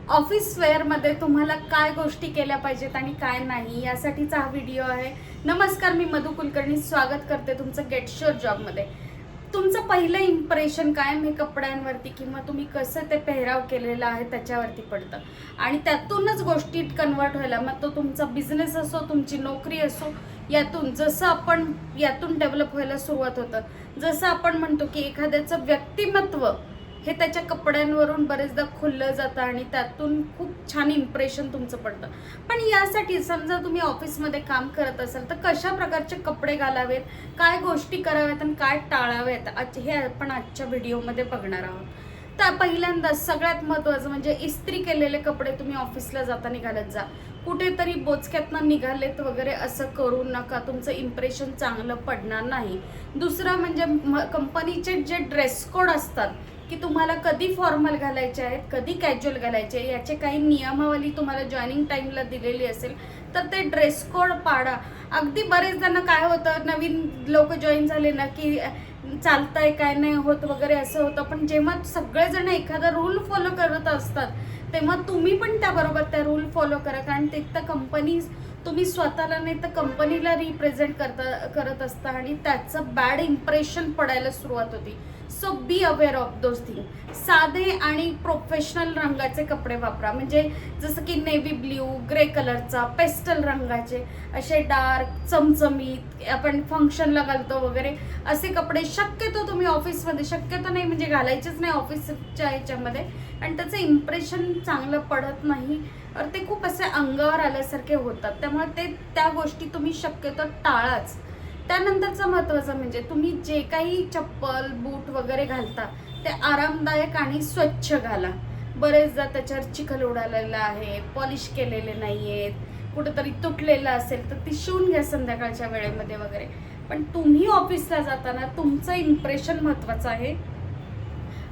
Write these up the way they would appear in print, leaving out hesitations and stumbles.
Office वेअरमध्ये तुम्हाला काय गोष्टी केल्या पाहिजेत आणि काय नाही यासाठीचा हा व्हिडिओ आहे. नमस्कार, मी मधु कुलकर्णी स्वागत करते तुमचं गेट शुअर जॉबमध्ये. तुमचं पहिलं इम्प्रेशन काय हे कपड्यांवरती किंवा तुम्ही कसं ते पेहराव केलेला आहे त्याच्यावरती पडतं आणि त्यातूनच गोष्टी कन्वर्ट व्हायला, मग तो तुमचा बिझनेस असो, तुमची नोकरी असो, यातून डेव्हलप व्हायला सुरुवात होतं. जसं आपण म्हणतो की एखाद्याचं व्यक्तिमत्व हे त्याच्या कपड्यांवरून बरेचदा खुललं जातं आणि त्यातून खूप छान इम्प्रेशन तुमचं पडतं. पण यासाठी समजा तुम्ही ऑफिसमध्ये काम करत असाल तर कशा प्रकारचे कपडे घालावेत, काय गोष्टी कराव्यात आणि काय टाळाव्यात हे आपण आजच्या व्हिडिओमध्ये बघणार आहोत. तर पहिल्यांदा सगळ्यात महत्त्वाचं म्हणजे इस्त्री केलेले कपडे तुम्ही ऑफिसला जाताना घालत जा. कुठेतरी बोचक्यातनं निघालेत वगैरे असं करू नका, तुमचं इम्प्रेशन चांगलं पडणार नाही. दुसरं म्हणजे कंपनीचे जे ड्रेस कोड असतात की तुम्हाला कधी फॉर्मल घालायचे आहेत, कधी कॅज्युअल घालायचे, याचे काही नियमावली तुम्हाला जॉईनिंग टाईमला दिलेली असेल तर ते ड्रेस कोड पाळा. अगदी बरेच जण काय होतं, नवीन लोक जॉईन झाले ना की चालतंय काय नाही होत वगैरे असं होतं. पण जेव्हा सगळेजण एखादा रूल फॉलो करत असतात तेव्हा तुम्ही पण त्याबरोबर त्या रूल फॉलो करा, कारण ते तर कंपनी, तुम्ही स्वतःला नाही तर कंपनीला रिप्रेझेंट करत असता आणि त्याचं बॅड इम्प्रेशन पडायला सुरुवात होती. So be aware of those thing. साधे आणि प्रोफेशनल रंगाचे कपडे वापरा, म्हणजे जसं की नेव्ही ब्ल्यू, ग्रे कलरचा, पेस्टल रंगाचे, असे डार्क चमचमीत आपण फंक्शनला घालतो वगैरे असे कपडे शक्यतो तुम्ही ऑफिसमध्ये, शक्यतो नाही म्हणजे घालायचेच नाही ऑफिसच्या ह्याच्यामध्ये, आणि त्याचं इम्प्रेशन चांगलं पडत नाही. तर ते खूप असे अंगावर आल्यासारखे होतात, त्यामुळे त्या गोष्टी तुम्ही शक्यतो टाळाच. त्यानंतरचं महत्त्वाचं म्हणजे तुम्ही जे काही चप्पल बूट वगैरे घालता ते आरामदायक आणि स्वच्छ घाला. बरेचदा त्याच्यावर चिखल उडालेला आहे, पॉलिश केलेले नाही आहेत, कुठंतरी तुटलेलं असेल तर ती शिवून घ्या संध्याकाळच्या वेळेमध्ये वगैरे. पण तुम्ही ऑफिसला जाताना तुमचं इम्प्रेशन महत्त्वाचं आहे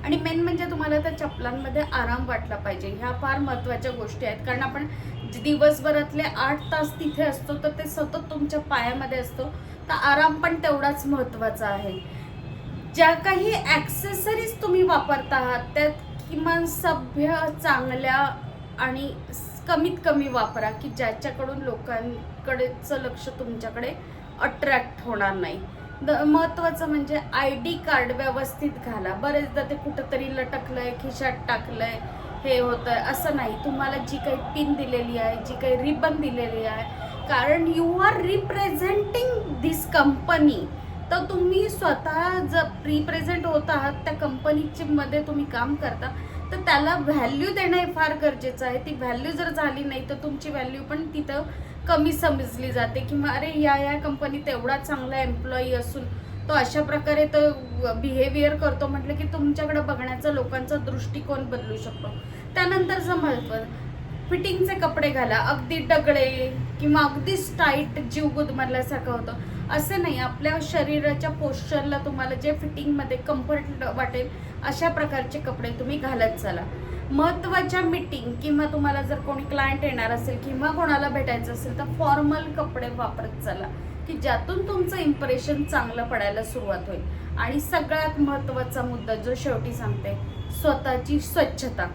आणि मेन म्हणजे तुम्हाला त्या चपलांमध्ये आराम वाटला पाहिजे. ह्या फार महत्त्वाच्या गोष्टी आहेत, कारण आपण दिवसभरातले 8 तास तिथे असतो तर ते सतत तुमच्या पायामध्ये असतो, तर आराम पण तेवढाच महत्त्वाचा आहे. ज्या काही ॲक्सेसरीज तुम्ही वापरता आहात त्यात किमान सभ्य, चांगल्या आणि कमीत कमी वापरा की ज्याच्याकडून लोकांकडेचं लक्ष तुमच्याकडे अट्रॅक्ट होणार नाही. महत्त्वाचं म्हणजे ID कार्ड व्यवस्थित घाला. बरेचदा ते कुठंतरी लटकलंय, खिशात टाकलंय, हे होतंय असं नाही. तुम्हाला जी काही पिन दिलेली आहे, जी काही रिबन दिलेली आहे, कारण you are representing this company, तर तुम्ही स्वतः जर रिप्रेझेंट होत आहात त्या कंपनीच्या मध्ये तुम्ही काम करता तर त्याला व्हॅल्यू देणं हे फार गरजेचं आहे. ती व्हॅल्यू जर झाली नाही तर तुमची व्हॅल्यू पण तिथं कमी समजली जाते, किंवा अरे या कंपनीत एवढा चांगला एम्प्लॉई असून तो अशा प्रकारे तो बिहेवियर करतो म्हटलं की तुमच्याकडे बघण्याचा लोकांचा दृष्टिकोन बदलू शकतो. त्यानंतरचं महत्त्व, फिटिंगचे कपडे घाला. अगदी डगळे किंवा अगदीच टाईट जीव गुदमरल्यासारखं होतं असं नाही. आपल्या शरीराच्या पोश्चरला तुम्हाला जे फिटिंगमध्ये कम्फर्ट वाटेल अशा प्रकारचे कपडे तुम्ही घालत चला. महत्त्वाच्या मीटिंग किंवा तुम्हाला जर कोणी क्लायंट येणार असेल किंवा कोणाला भेटायचं असेल तर फॉर्मल कपडे वापरत चला की ज्यातून तुमचं इम्प्रेशन चांगलं पडायला सुरुवात होईल. आणि सगळ्यात महत्त्वाचा मुद्दा जो शेवटी सांगते, स्वतःची स्वच्छता.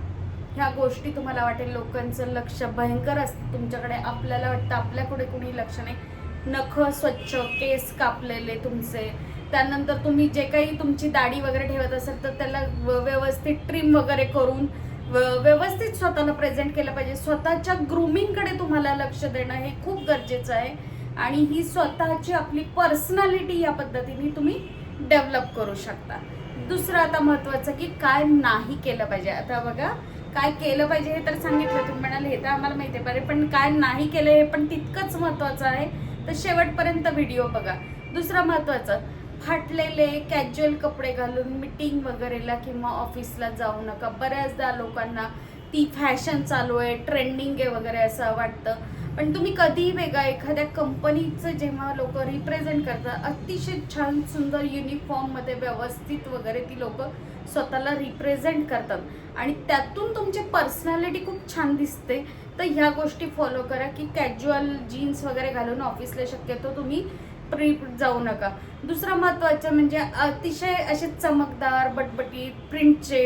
ह्या गोष्टी तुम्हाला वाटेल लोकांचं लक्ष भयंकर असतं तुमच्याकडे, आपल्याला वाटतं आपल्याकडे कोणी लक्ष नाही. नखं स्वच्छ, केस कापलेले तुमचे, त्यानंतर तुम्ही जे काही तुमची दाढी वगैरे ठेवत असेल तर त्याला व्यवस्थित ट्रिम वगैरे करून व्यवस्थित स्वतःला प्रेझेंट केलं पाहिजे. स्वतःच्या ग्रूमिंगकडे तुम्हाला लक्ष देणं हे खूप गरजेचं आहे आणि ही स्वतःची आपली पर्सनॅलिटी या पद्धतीने तुम्ही डेव्हलप करू शकता. दुसरं आता महत्त्वाचं की काय नाही केलं पाहिजे. आता बघा, काय केलं पाहिजे हे तर सांगितलं, तुम्ही म्हणाले हे तर आम्हाला माहिती आहे, पण काय नाही केलं हे पण तितकंच महत्त्वाचं आहे, तर शेवटपर्यंत व्हिडिओ बघा. दुसरं महत्त्वाचं, फाटलेले कॅज्युअल कपडे घालून मीटिंग वगैरेला किंवा ऑफिसला जाऊ नका. बऱ्याचदा लोकांना ती फॅशन चालू आहे, ट्रेंडिंग आहे वगैरे असं वाटतं, पण तुम्ही कधीही वेगळा एखाद्या कंपनीचं जेव्हा लोक रिप्रेझेंट करतात अतिशय छान सुंदर युनिफॉर्ममध्ये व्यवस्थित वगैरे ती लोक स्वतःला रिप्रेझेंट करतात आणि त्यातून तुमची पर्सनॅलिटी खूप छान दिसते. तर ह्या गोष्टी फॉलो करा की कॅज्युअल जीन्स वगैरे घालून ऑफिसला शक्यतो तुम्ही जाऊ नका. दुसरं महत्त्वाचं म्हणजे अतिशय असे चमकदार बटबटीत प्रिंटचे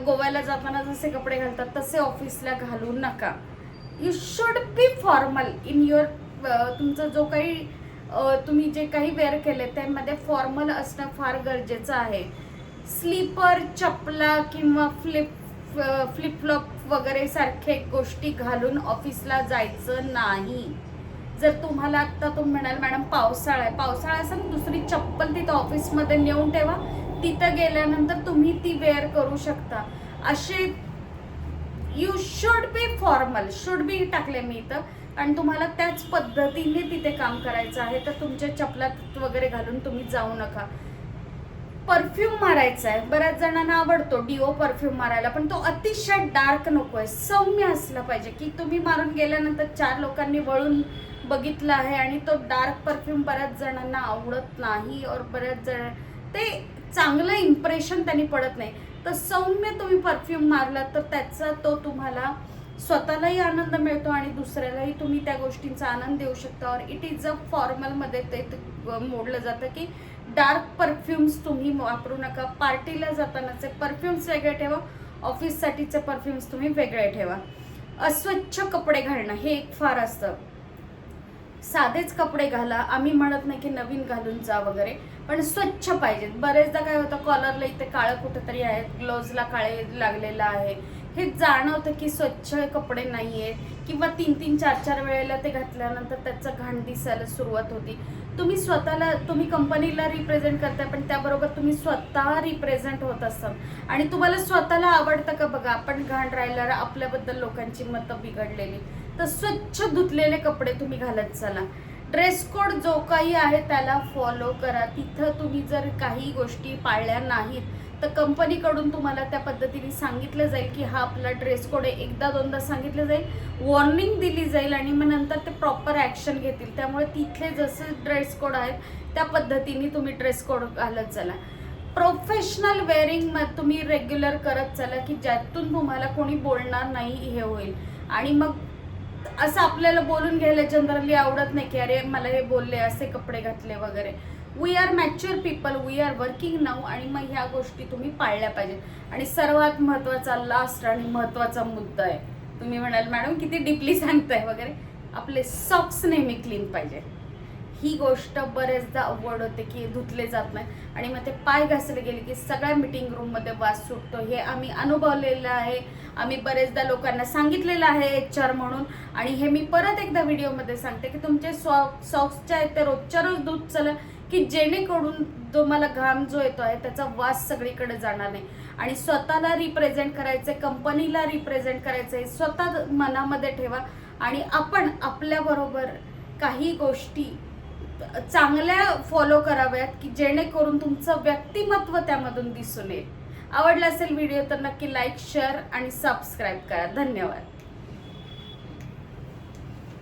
गोव्याला जाताना जसे कपडे घालतात तसे ऑफिसला घालू नका. You should be formal in your, तुमचं जो काही तुम्ही जे काही वेअर केले त्यामध्ये फॉर्मल असणं फार गरजेचं आहे. स्लीपर, चपला किंवा फ्लिपफ्लॉप वगैरे सारखे गोष्टी घालून ऑफिसला जायचं नाही. जर तुम्हाला आता तुम्ही म्हणाल मॅडम पावसाळा असेल, दुसरी चप्पल तिथं ऑफिसमध्ये नेऊन ठेवा, तिथं गेल्यानंतर तुम्ही ती वेअर करू शकता. असे you should be formal, should be टाकले मी इथं, आणि तुम्हाला त्याच पद्धतीने तिथे काम करायचं आहे. तर तुमच्या चपलात वगैरे घालून तुम्ही जाऊ नका. परफ्यूम मारायचा आहे, बऱ्याच जणांना आवडतो डिओ परफ्यूम मारायला, पण तो अतिशय डार्क नकोय, सौम्य असला पाहिजे की तुम्ही मारून गेल्यानंतर 4 लोकांनी वळून बघितलं आहे. आणि तो डार्क परफ्यूम बऱ्याच जणांना आवडत नाही, और बऱ्याच जण ते चांगलं इम्प्रेशन त्यांनी पडत नाही. तर सौम्य तुम्ही परफ्यूम मारला तर त्याचा तो तुम्हाला स्वतःलाही आनंद मिळतो आणि दुसऱ्यालाही तुम्ही त्या गोष्टींचा आनंद देऊ शकता. और इट इज अ फॉर्मलमध्ये ते मोडलं जातं की डार्क परफ्यूम्स तुम्ही वापरू नका. पार्टीला जातानाचे परफ्यूम्स वेगळे ठेवा, ऑफिससाठीचे परफ्यूम्स तुम्ही वेगळे ठेवा. अस्वच्छ कपडे घालणं हे एक फार असतं. साधेच कपडे घाला, आम्ही म्हणत नाही की नवीन घालून जा वगैरे, पण स्वच्छ पाहिजेत. बरेचदा काय होतं, कॉलरला इथे काळं कुठंतरी आहे, ग्लोव्जला काळे लागलेलं आहे, हे जाणवतं की स्वच्छ कपडे नाही आहेत, किंवा 3-3, 4-4 वेळेला ते घातल्यानंतर त्याचं घाण दिसायला सुरुवात होती. तुम्ही स्वतःला, तुम्ही कंपनीला रिप्रेझेंट करताय, पण त्याबरोबर तुम्ही स्वतः रिप्रेझेंट होत असतात आणि तुम्हाला स्वतःला आवडतं का बघा. आपण घाण राहिल्यावर आपल्याबद्दल लोकांची मतं बिघडलेली. तर स्वच्छ धुतलेले कपडे तुम्ही घालत चला. ड्रेस कोड जो काही आहे त्याला फॉलो करा. तिथं तुम्ही जर काही गोष्टी पाळल्या नाहीत तर कंपनीकडून तुम्हाला त्या पद्धतीने सांगितलं जाईल की हा आपला ड्रेस कोड आहे. 1-2दा सांगितलं जाईल, वॉर्निंग दिली जाईल, आणि मग नंतर ते प्रॉपर ॲक्शन घेतील. त्यामुळे तिथले जसे ड्रेस कोड आहेत त्या पद्धतीने तुम्ही ड्रेस कोड घालत चला. प्रोफेशनल वेअरिंग तुम्ही रेग्युलर करत चला की ज्यातून तुम्हाला कोणी बोलणार नाही हे होईल. आणि मग असं आपल्याला बोलून घ्यायला जनरली आवडत नाही की अरे मला हे बोलले, असे कपडे घातले वगैरे. We are mature people, we are working now, आणि मग ह्या गोष्टी तुम्ही पाळल्या पाहिजेत. आणि सर्वात महत्त्वाचा लास्ट आणि महत्त्वाचा मुद्दा आहे, तुम्ही म्हणाल मॅडम किती डीपली सांगताय वगैरे, आपले सॉक्स नेहमी क्लीन पाहिजे. ही गोष्ट बरेचदा अवघड होते की धुतले जात नाही, आणि मग ते पाय घासले गेले की सगळ्या मीटिंग रूममध्ये वास सुटतो. हे आम्ही अनुभवलेलं आहे, आम्ही बरेचदा लोकांना सांगितलेलं आहे HR म्हणून. आणि हे मी परत एकदा व्हिडिओमध्ये सांगते की तुमचे सॉक्सच्या आहेत ते रोजच्या रोज धुत चला, की जेणेकरून तुम्हाला घाम जो येतो आहे त्याचा वास सगळीकडे जाणार नाही. आणि स्वतःला रिप्रेझेंट करायचं, कंपनीला रिप्रेझेंट करायचं हे स्वतः मनामध्ये ठेवा. आणि आपण आपल्याबरोबर काही गोष्टी चांगल्या फॉलो कराव्यात की जेणेकरून तुमचं व्यक्तिमत्व त्यामधून दिसून येईल. आवडला असेल व्हिडिओ तर नक्की लाईक, शेअर आणि सबस्क्राईब करा. धन्यवाद.